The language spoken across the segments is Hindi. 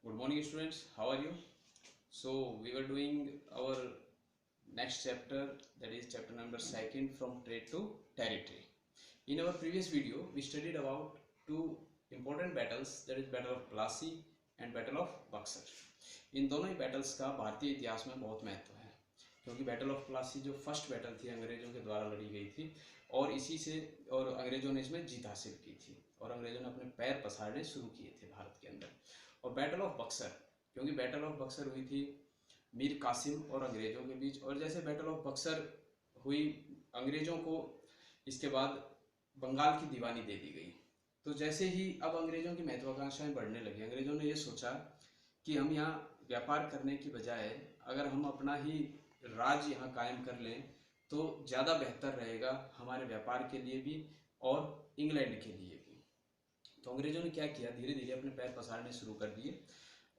Good morning, students. How are you? So we were doing our next chapter, that is chapter number second, from trade to territory. In our previous video, we studied about two important battles, that is battle of Plassey and battle of Buxar. इन दोनों ही battles का भारतीय इतिहास में बहुत महत्व है, क्योंकि बैटल ऑफ प्लासी जो फर्स्ट बैटल थी अंग्रेजों के द्वारा लड़ी गई थी और इसी से और अंग्रेजों ने इसमें जीत हासिल की थी और अंग्रेजों ने अपने पैर पसारने शुरू किए थे भारत के अंदर। और बैटल ऑफ बक्सर, क्योंकि बैटल ऑफ बक्सर हुई थी मीर कासिम और अंग्रेजों के बीच, और जैसे बैटल ऑफ बक्सर हुई अंग्रेजों को इसके बाद बंगाल की दीवानी दे दी गई। तो जैसे ही अब अंग्रेजों की महत्वाकांक्षाएं बढ़ने लगी, अंग्रेजों ने ये सोचा कि हम यहाँ व्यापार करने की बजाय अगर हम अपना ही राज यहाँ कायम कर लें तो ज़्यादा बेहतर रहेगा हमारे व्यापार के लिए भी और इंग्लैंड के लिए भी। तो अंग्रेजों ने क्या किया, धीरे धीरे अपने पैर पसारने शुरू कर दिए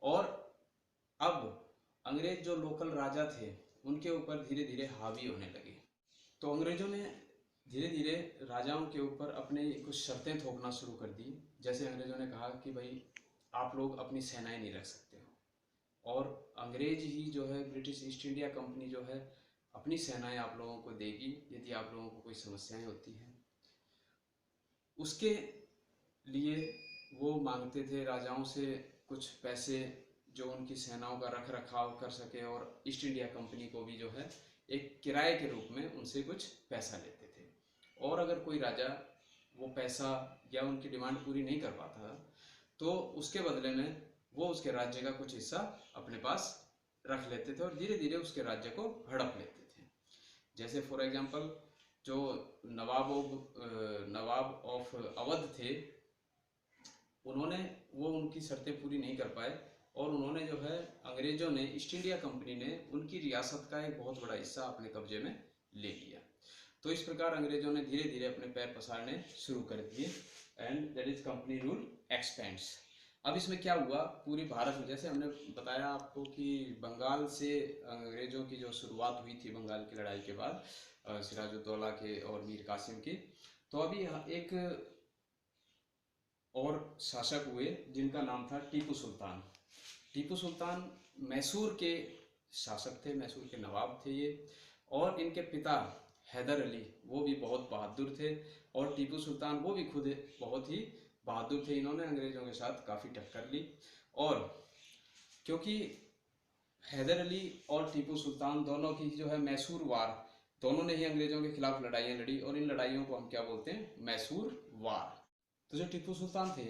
और अब अंग्रेज जो लोकल राजा थे उनके ऊपर धीरे धीरे हावी होने लगे। तो अंग्रेजों ने धीरे धीरे राजाओं के ऊपर अपने कुछ शर्तें थोपना शुरू कर दी। जैसे अंग्रेजों ने कहा कि भाई आप लोग अपनी सेनाएं नहीं रख सकते हो, और अंग्रेज ही जो है ब्रिटिश ईस्ट इंडिया कंपनी जो है अपनी सेनाएं आप लोगों को देगी यदि आप लोगों को कोई समस्याएं होती हैं। उसके लिए वो मांगते थे राजाओं से कुछ पैसे जो उनकी सेनाओं का रख रखाव कर सके, और ईस्ट इंडिया कंपनी को भी जो है एक किराए के रूप में उनसे कुछ पैसा लेते थे। और अगर कोई राजा वो पैसा या उनकी डिमांड पूरी नहीं कर पाता तो उसके बदले में वो उसके राज्य का कुछ हिस्सा अपने पास रख लेते थे और धीरे धीरे उसके राज्य को हड़प लेते थे। जैसे फॉर एग्जांपल जो नवाब ऑफ अवध थे, उन्होंने वो उनकी शर्तें पूरी नहीं कर पाए और उन्होंने जो है अंग्रेजों ने ईस्ट इंडिया कंपनी ने उनकी रियासत का एक बहुत बड़ा हिस्सा अपने कब्जे में ले लिया। तो इस प्रकार अंग्रेजों ने धीरे धीरे अपने पैर पसारने शुरू कर दिए and that is company rule expends. अब इसमें क्या हुआ, पूरी भारत में जैसे हमने बताया आपको कि बंगाल से अंग्रेजों की जो शुरुआत हुई थी बंगाल की लड़ाई के बाद सिराजुद्दौला के और मीर कासिम की, तो अभी एक और शासक हुए जिनका नाम था टीपू सुल्तान। टीपू सुल्तान मैसूर के शासक थे, मैसूर के नवाब थे ये, और इनके पिता हैदर अली वो भी बहुत बहादुर थे और टीपू सुल्तान वो भी खुद बहुत ही बहादुर थे। इन्होंने अंग्रेजों के साथ काफ़ी टक्कर ली और क्योंकि हैदर अली और टीपू सुल्तान दोनों की जो है मैसूर वार, दोनों ने ही अंग्रेजों के खिलाफ लड़ाइयाँ लड़ी और इन लड़ाइयों को हम क्या बोलते हैं, मैसूर वार। तो जो टीपू सुल्तान थे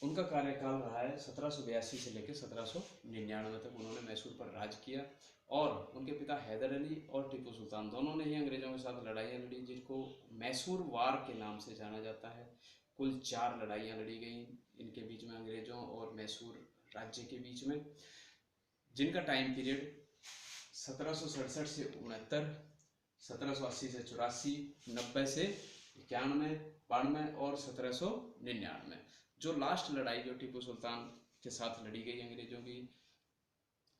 उनका कार्यकाल रहा है 1782 से लेकर 1799 तक उन्होंने मैसूर पर राज किया, और उनके पिता हैदर अली और टीपू सुल्तान दोनों ने ही अंग्रेजों के साथ लड़ाइयाँ लड़ी जिनको मैसूर वार के नाम से जाना जाता है। कुल 4 लड़ाइयाँ लड़ी गई इनके बीच में, अंग्रेजों और मैसूर राज्य के बीच में, जिनका टाइम पीरियड 1767 से 69, 1780 से 84, 90 से 91, 92 और 1799। जो लास्ट लड़ाई जो टीपू सुल्तान के साथ लड़ी गई अंग्रेजों की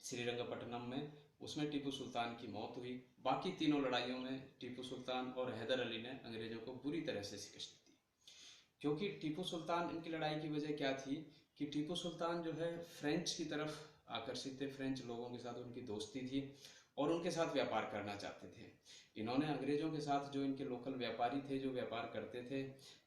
श्रीरंगपट्टनम में, उसमें टीपू सुल्तान की मौत हुई। बाकी तीनों लड़ाइयों में टीपू सुल्तान और हैदर अली ने अंग्रेजों को बुरी तरह से शिकस्त दी। क्योंकि टीपू सुल्तान, इनकी लड़ाई की वजह क्या थी कि टीपू सुल्तान जो है फ्रेंच की तरफ आकर्षित थे, फ्रेंच लोगों के साथ उनकी दोस्ती थी और उनके साथ व्यापार करना चाहते थे। इन्होंने अंग्रेजों के साथ जो इनके लोकल व्यापारी थे जो व्यापार करते थे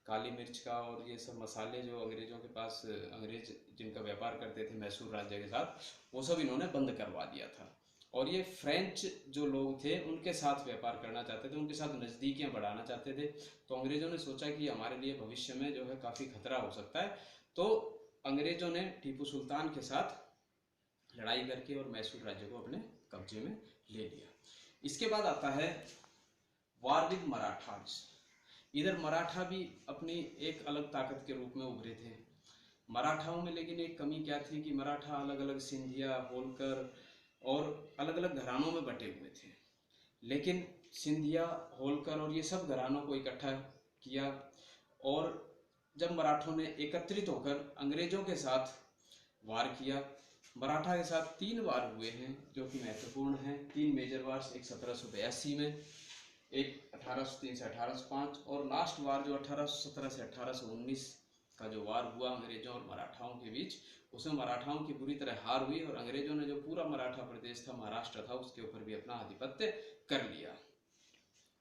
काली मिर्च का और ये सब मसाले जो अंग्रेजों के पास, अंग्रेज जिनका व्यापार करते थे मैसूर राज्य के साथ, वो सब इन्होंने बंद करवा दिया था। और ये फ्रेंच जो लोग थे उनके साथ व्यापार करना चाहते थे, उनके साथ नज़दीकियाँ बढ़ाना चाहते थे। तो अंग्रेजों ने सोचा कि हमारे लिए भविष्य में जो है काफ़ी खतरा हो सकता है, तो अंग्रेजों ने टीपू सुल्तान के साथ लड़ाई करके और मैसूर राज्य को अपने कब्जे में ले लिया। इसके बाद आता है वार विद मराठास। इधर मराठा भी अपनी एक अलग ताकत के रूप में उभरे थे। मराठाओं में लेकिन एक कमी क्या थी कि मराठा अलग अलग सिंधिया, होलकर और अलग अलग घरानों में बटे हुए थे, लेकिन सिंधिया, होलकर और ये सब घरानों को इकट्ठा किया और जब मराठों ने एकत्रित होकर अंग्रेजों के साथ वार किया, मराठा के साथ 3 वार हुए हैं जो कि महत्वपूर्ण हैं, 3 मेजर वार्स, एक 1782 में, एक 1803 से 1805 और लास्ट वार जो 1817 से 1819 का जो वार हुआ अंग्रेजों और मराठाओं के बीच, उसमें मराठाओं की बुरी तरह हार हुई और अंग्रेजों ने जो पूरा मराठा प्रदेश था, महाराष्ट्र था, उसके ऊपर भी अपना आधिपत्य कर लिया।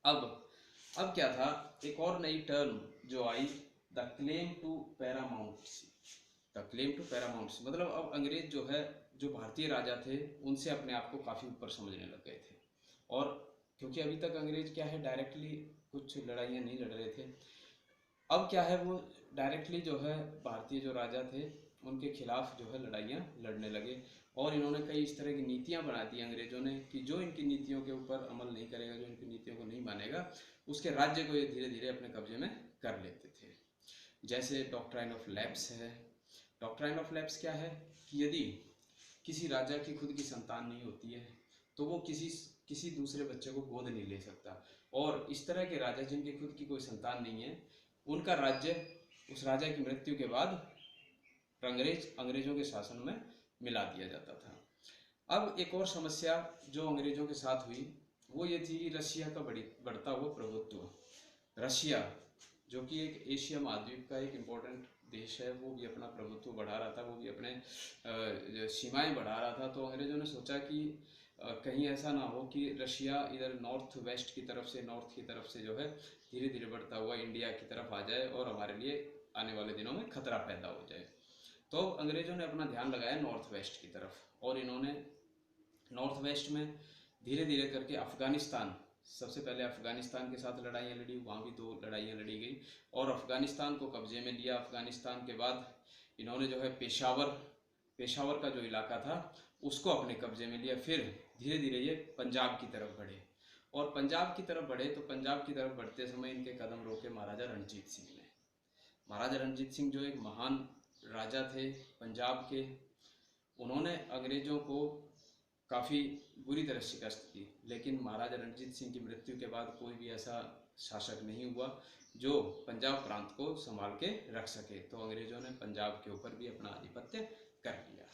अब क्या था, एक और नई टर्म जो आई, the claim to paramountcy. The claim to paramountcy मतलब अब अंग्रेज जो है, जो भारतीय राजा थे, उनसे अपने आप को काफ़ी ऊपर समझने लग गए थे। और क्योंकि अभी तक अंग्रेज क्या है, डायरेक्टली कुछ लड़ाइयाँ नहीं लड़ रहे थे, अब क्या है, वो डायरेक्टली जो है भारतीय जो राजा थे उनके खिलाफ जो है लड़ाइयाँ लड़ने लगे। और इन्होंने कई इस तरह की नीतियाँ बना दी अंग्रेजों ने कि जो इनकी नीतियों के ऊपर अमल नहीं करेगा, जो इनकी नीतियों को नहीं मानेगा, उसके राज्य को ये धीरे धीरे अपने कब्जे में कर लेते थे। जैसे डॉक्ट्राइन ऑफ लैप्स है। डॉक्ट्राइन ऑफ लैप्स क्या है कि यदि किसी राजा की खुद की संतान नहीं होती है तो वो किसी दूसरे बच्चे को गोद नहीं ले सकता, और इस तरह के राजा जिनकी खुद की कोई संतान नहीं है, उनका राज्य उस राजा की मृत्यु के बाद अंग्रेजों के शासन में मिला दिया जाता था। अब एक और समस्या जो अंग्रेजों के साथ हुई वो ये थी कि रशिया का बढ़ता हुआ प्रभुत्व। रशिया जो कि एक एशिया महाद्वीप का एक इम्पोर्टेंट देश है, वो भी अपना प्रभुत्व बढ़ा रहा था, वो भी अपने सीमाएं बढ़ा रहा था। तो अंग्रेजों ने सोचा कि कहीं ऐसा ना हो कि रशिया इधर नॉर्थ की तरफ से जो है धीरे धीरे बढ़ता हुआ इंडिया की तरफ आ जाए और हमारे लिए आने वाले दिनों में खतरा पैदा हो जाए। तो अंग्रेजों ने अपना ध्यान लगाया नॉर्थ वेस्ट की तरफ, और इन्होंने नॉर्थ वेस्ट में धीरे धीरे करके अफगानिस्तान, सबसे पहले अफगानिस्तान के साथ लड़ाइयाँ लड़ी, वहाँ भी 2 लड़ाइयाँ लड़ी गई और अफगानिस्तान को कब्जे में लिया। अफगानिस्तान के बाद इन्होंने जो है पेशावर का जो इलाका था उसको अपने कब्जे में लिया। फिर धीरे धीरे ये पंजाब की तरफ बढ़े, और पंजाब की तरफ बढ़े तो पंजाब की तरफ बढ़ते समय इनके कदम रोके महाराजा रणजीत सिंह ने। महाराजा रणजीत सिंह जो एक महान राजा थे पंजाब के, उन्होंने अंग्रेजों को काफ़ी बुरी तरह शिकस्त दी, लेकिन महाराजा रणजीत सिंह की मृत्यु के बाद कोई भी ऐसा शासक नहीं हुआ जो पंजाब प्रांत को संभाल के रख सके। तो अंग्रेजों ने पंजाब के ऊपर भी अपना आधिपत्य कर लिया।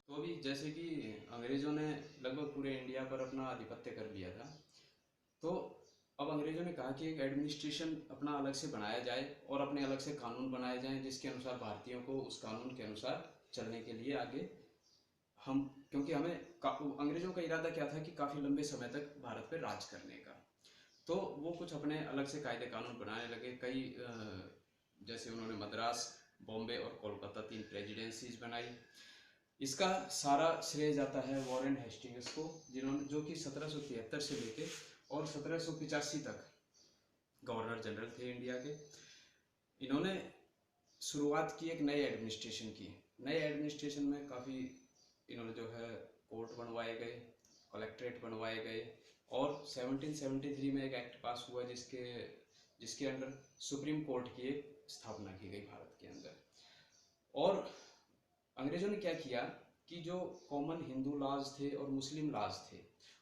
तो अभी जैसे कि अंग्रेजों ने लगभग पूरे इंडिया पर अपना आधिपत्य कर लिया था, तो अब अंग्रेजों ने कहा कि एक एडमिनिस्ट्रेशन अपना अलग से बनाया जाए और अपने अलग से कानून बनाए जाएं, जिसके अनुसार भारतीयों को उस कानून के अनुसार चलने के लिए आगे हम, क्योंकि अंग्रेजों का इरादा क्या था कि काफ़ी लंबे समय तक भारत पे राज करने का, तो वो कुछ अपने अलग से कायदे कानून बनाने लगे। कई जैसे उन्होंने मद्रास, बॉम्बे और कोलकाता 3 प्रेसिडेंसीज बनाई। इसका सारा श्रेय जाता है वॉरेन हेस्टिंग्स को, जो कि 1773 से लेके और 1785 तक गवर्नर जनरल थे इंडिया के। इन्होंने शुरुआत की एक नए एडमिनिस्ट्रेशन की। नए एडमिनिस्ट्रेशन में काफ़ी इन्होंने जो है कोर्ट बनवाए गए, कलेक्ट्रेट बनवाए गए, और 1773 में एक एक्ट पास हुआ जिसके अंडर सुप्रीम कोर्ट की एक स्थापना की गई भारत के अंदर। और अंग्रेजों ने क्या किया कि जो कॉमन हिंदू लॉज थे और मुस्लिम लॉज थे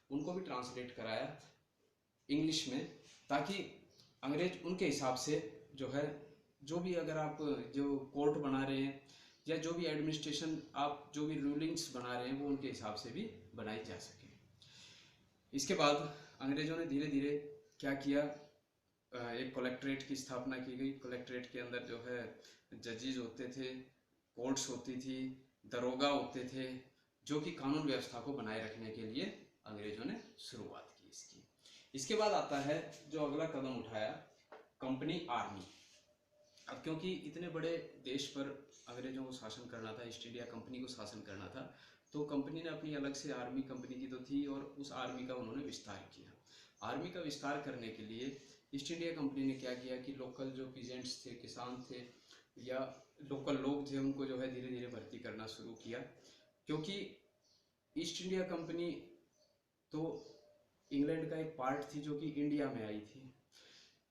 उनको भी ट्रांसलेट कराया इंग्लिश में, ताकि अंग्रेज उनके हिसाब से जो है, जो भी अगर आप जो कोर्ट बना रहे हैं या जो भी एडमिनिस्ट्रेशन आप जो भी रूलिंग्स बना रहे हैं वो उनके हिसाब से भी बनाई जा सके। इसके बाद अंग्रेजों ने धीरे धीरे क्या किया, एक कलेक्ट्रेट की स्थापना की गई। कलेक्ट्रेट के अंदर जो है जजेस होते थे, कोर्ट्स होती थी, दरोगा होते थे, जो कि कानून व्यवस्था को बनाए रखने के लिए अंग्रेजों ने शुरुआत की इसकी। इसके बाद आता है जो अगला कदम उठाया, कंपनी आर्मी। अब क्योंकि इतने बड़े देश पर अंग्रेजों को शासन करना था, ईस्ट इंडिया कंपनी को शासन करना था, तो कंपनी ने अपनी अलग से आर्मी, कंपनी की तो थी, और उस आर्मी का उन्होंने विस्तार किया। आर्मी का विस्तार करने के लिए ईस्ट इंडिया कंपनी ने क्या किया कि लोकल जो पीजेंट्स थे, किसान थे या लोकल लोग थे, उनको जो है धीरे धीरे भर्ती करना शुरू किया। क्योंकि ईस्ट इंडिया कंपनी तो इंग्लैंड का एक पार्ट थी जो कि इंडिया में आई थी।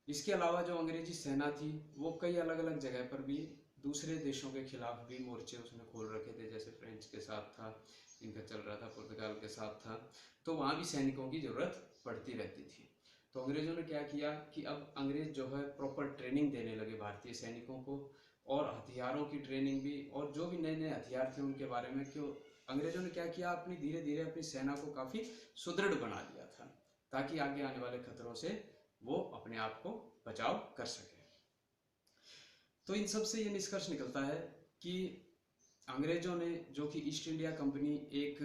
इसके अलावा जो अंग्रेजी सेना थी वो कई अलग अलग जगह पर भी दूसरे देशों के खिलाफ भी मोर्चे उसने खोल रखे थे, जैसे फ्रेंच के साथ था, इनका चल रहा था, पुर्तगाल के साथ था, तो वहाँ भी सैनिकों की ज़रूरत पड़ती रहती थी। तो अंग्रेज़ों ने क्या किया कि अब अंग्रेज़ जो है प्रॉपर ट्रेनिंग देने लगे भारतीय सैनिकों को, और हथियारों की ट्रेनिंग भी, और जो भी नए नए हथियार थे उनके बारे में। क्यों अंग्रेज़ों ने क्या किया, अपनी धीरे धीरे अपनी सेना को काफ़ी सुदृढ़ बना दिया था, ताकि आगे आने वाले खतरों से वो अपने आप को बचाव कर सके। तो इन सब से ये निष्कर्ष निकलता है कि अंग्रेजों ने, जो कि ईस्ट इंडिया कंपनी एक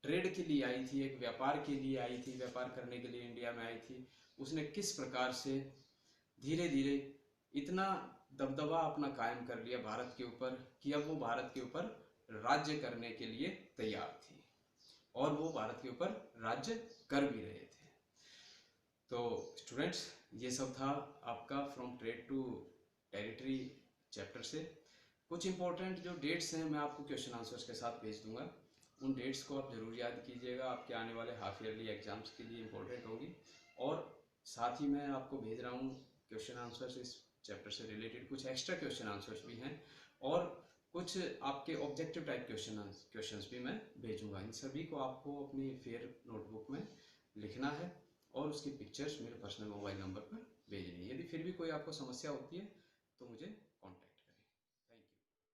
ट्रेड के लिए आई थी, एक व्यापार के लिए आई थी, व्यापार करने के लिए इंडिया में आई थी, उसने किस प्रकार से धीरे धीरे इतना दबदबा अपना कायम कर लिया भारत के ऊपर कि अब वो भारत के ऊपर राज्य करने के लिए तैयार थी, और वो भारत के ऊपर राज्य कर भी रहे थे। तो स्टूडेंट्स, ये सब था आपका from trade to territory chapter से। कुछ इंपॉर्टेंट जो डेट्स हैं मैं आपको क्वेश्चन आंसर्स के साथ भेज दूंगा, उन डेट्स को आप जरूर याद कीजिएगा, आपके आने वाले हाफ ईयरली एग्जाम्स के लिए इम्पोर्टेंट होगी। और साथ ही मैं आपको भेज रहा हूँ क्वेश्चन आंसर्स इस चैप्टर से रिलेटेड, कुछ एक्स्ट्रा क्वेश्चन आंसर्स भी हैं, और कुछ आपके ऑब्जेक्टिव टाइप क्वेश्चंस भी मैं भेजूंगा। इन सभी को आपको अपनी फेयर नोटबुक में लिखना है और उसकी पिक्चर्स मेरे पर्सनल मोबाइल नंबर पर भेजनी है। यदि फिर भी कोई आपको समस्या होती है तो मुझे